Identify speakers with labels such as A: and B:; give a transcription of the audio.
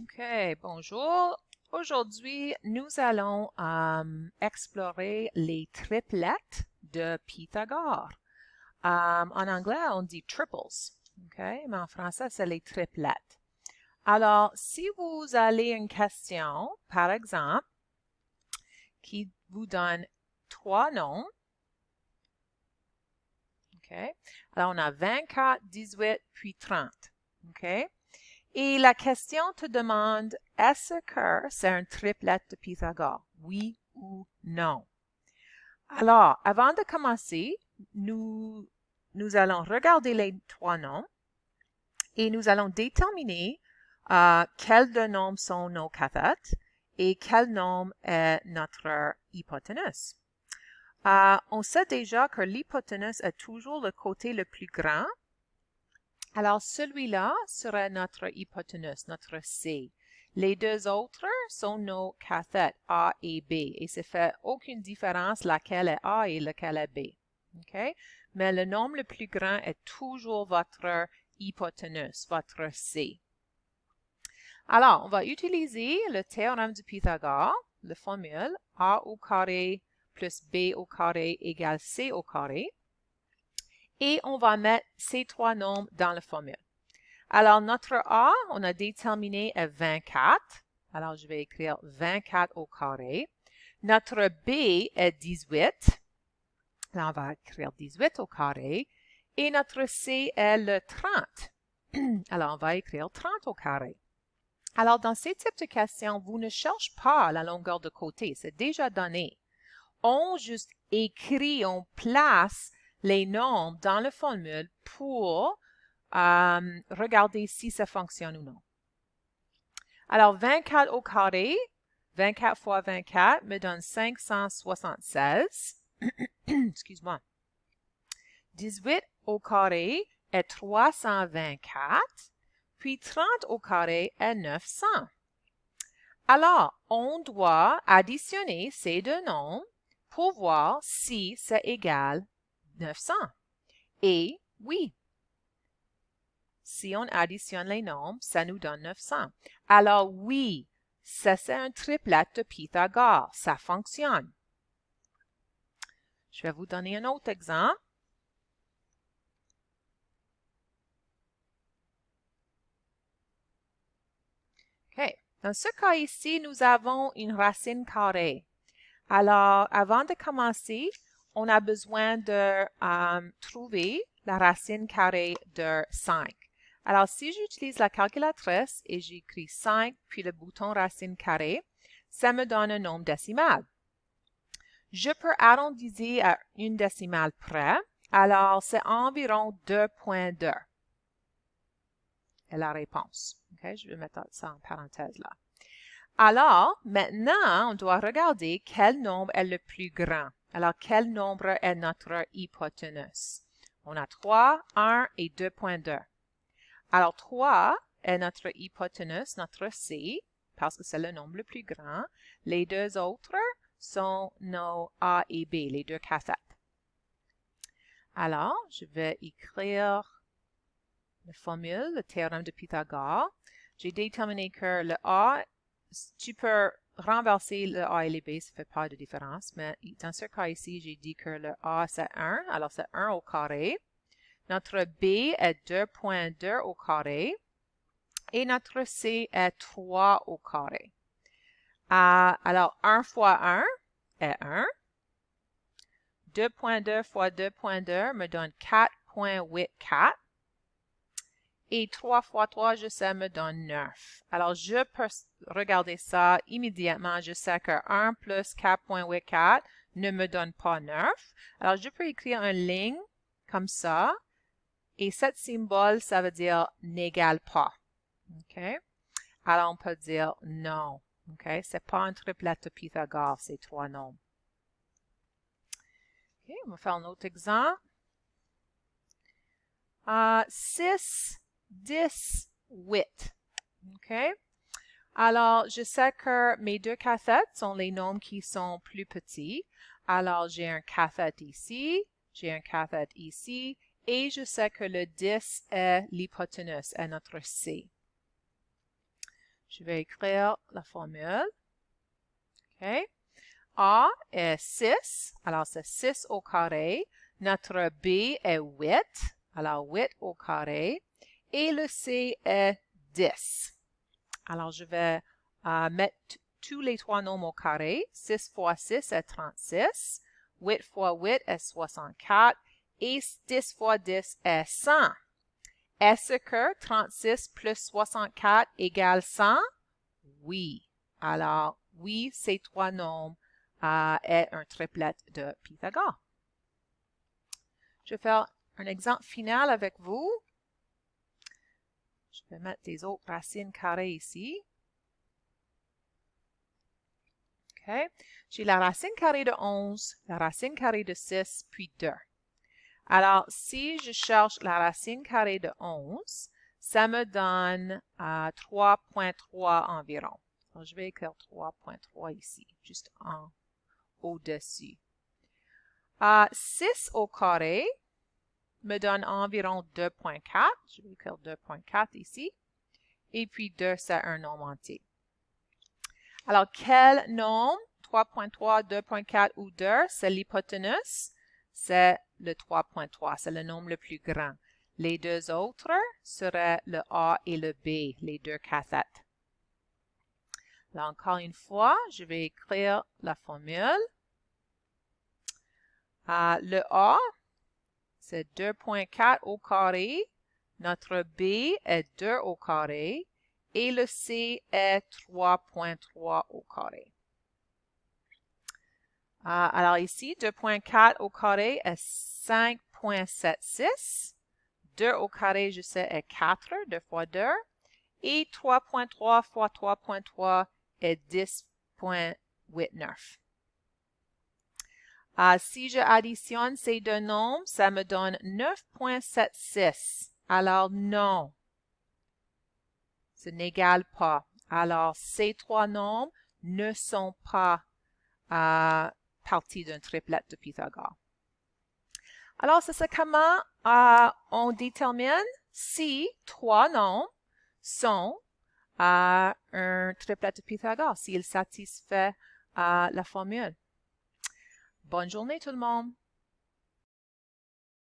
A: OK, bonjour. Aujourd'hui, nous allons explorer les triplettes de Pythagore. En anglais, on dit triples, OK? Mais en français, c'est les triplettes. Alors, si vous avez une question, par exemple, qui vous donne 3 noms, OK? Alors, on a 24, 18, puis 30, OK? Et la question te demande, est-ce que c'est un triplet de Pythagore? Oui ou non? Alors, avant de commencer, nous allons regarder les 3 noms et nous allons déterminer quels de noms sont nos cathètes et quel nom est notre hypoténuse. On sait déjà que l'hypoténuse est toujours le côté le plus grand. Alors, celui-là serait notre hypoténuse, notre C. Les deux autres sont nos cathètes A et B. Et ça fait aucune différence laquelle est A et laquelle est B. OK? Mais le nombre le plus grand est toujours votre hypoténuse, votre C. Alors, on va utiliser le théorème de Pythagore, la formule A au carré plus B au carré égale C au carré. Et on va mettre ces 3 nombres dans la formule. Alors, notre A, on a déterminé est 24. Alors, je vais écrire 24 au carré. Notre B est 18. Là, on va écrire 18 au carré. Et notre C est le 30. Alors, on va écrire 30 au carré. Alors, dans ces types de questions, vous ne cherchez pas la longueur de côté. C'est déjà donné. On juste écrit, on place les nombres dans la formule pour regarder si ça fonctionne ou non. Alors, 24 au carré, 24 fois 24 me donne 576. Excuse-moi. 18 au carré est 324, puis 30 au carré est 900. Alors, on doit additionner ces deux nombres pour voir si c'est égal 900. Et oui, si on additionne les nombres, ça nous donne 900. Alors oui, ça c'est un triplet de Pythagore. Ça fonctionne. Je vais vous donner un autre exemple. OK. Dans ce cas ici, nous avons une racine carrée. Alors, avant de commencer, on a besoin de trouver la racine carrée de 5. Alors, si j'utilise la calculatrice et j'écris 5 puis le bouton racine carrée, ça me donne un nombre décimal. Je peux arrondir à une décimale près. Alors, c'est environ 2,2. Et la réponse. Okay, je vais mettre ça en parenthèse là. Alors, maintenant, on doit regarder quel nombre est le plus grand. Alors, quel nombre est notre hypoténuse? On a 3, 1 et 2,2. Alors, 3 est notre hypoténuse, notre C, parce que c'est le nombre le plus grand. Les deux autres sont nos A et B, les deux cathètes. Alors, je vais écrire la formule, le théorème de Pythagore. J'ai déterminé que le A, tu peux renverser le A et le B, ça ne fait pas de différence, mais dans ce cas ici, j'ai dit que le A, c'est 1, alors c'est 1 au carré. Notre B est 2,2 au carré et notre C est 3 au carré. Alors, 1 fois 1 est 1. 2,2 fois 2,2 me donne 4,84. Et 3 fois 3, je sais, me donne 9. Alors, je peux regarder ça immédiatement. Je sais que 1 plus 4,84 ne me donne pas 9. Alors, je peux écrire une ligne comme ça. Et ce symbole, ça veut dire n'égale pas. OK? Alors, on peut dire non. OK? C'est pas un triplet de Pythagore, ces 3 nombres. OK? On va faire un autre exemple. 6, 10, 8. OK? Alors, je sais que mes deux cathètes sont les nombres qui sont plus petits. Alors, j'ai un cathète ici, j'ai un cathète ici, et je sais que le 10 est l'hypoténuse, est notre C. Je vais écrire la formule. OK. A est 6, alors c'est 6 au carré. Notre B est 8, alors 8 au carré. Et le C est 10. Alors, je vais mettre tous les trois nombres au carré. 6 fois 6 est 36. 8 fois 8 est 64. Et 10 fois 10 est 100. Est-ce que 36 plus 64 égale 100? Oui. Alors, oui, ces trois nombres est un triplet de Pythagore. Je vais faire un exemple final avec vous. Je vais mettre des autres racines carrées ici. OK. J'ai la racine carrée de 11, la racine carrée de 6, puis 2. Alors, si je cherche la racine carrée de 11, ça me donne 3.3 environ. Alors, je vais écrire 3.3 ici, juste en au-dessus. 6 au carré me donne environ 2.4. Je vais écrire 2.4 ici. Et puis 2, c'est un nombre entier. Alors, quel nombre, 3.3, 2.4 ou 2, c'est l'hypoténuse? C'est le 3.3, c'est le nombre le plus grand. Les deux autres seraient le A et le B, les deux cathètes. Là, encore une fois, je vais écrire la formule. Le A, c'est 2.4 au carré. Notre B est 2 au carré. Et le C est 3.3 au carré. Alors ici, 2.4 au carré est 5.76. 2 au carré, je sais, est 4, 2 fois 2. Et 3.3 fois 3.3 est 10.89. Si je additionne ces deux nombres, ça me donne 9.76. Alors non, ce n'égale pas. Alors ces trois nombres ne sont pas partie d'un triplet de Pythagore. Alors, c'est ça comment on détermine si trois nombres sont un triplet de Pythagore, s'ils satisfait la formule. Bonne journée tout le monde!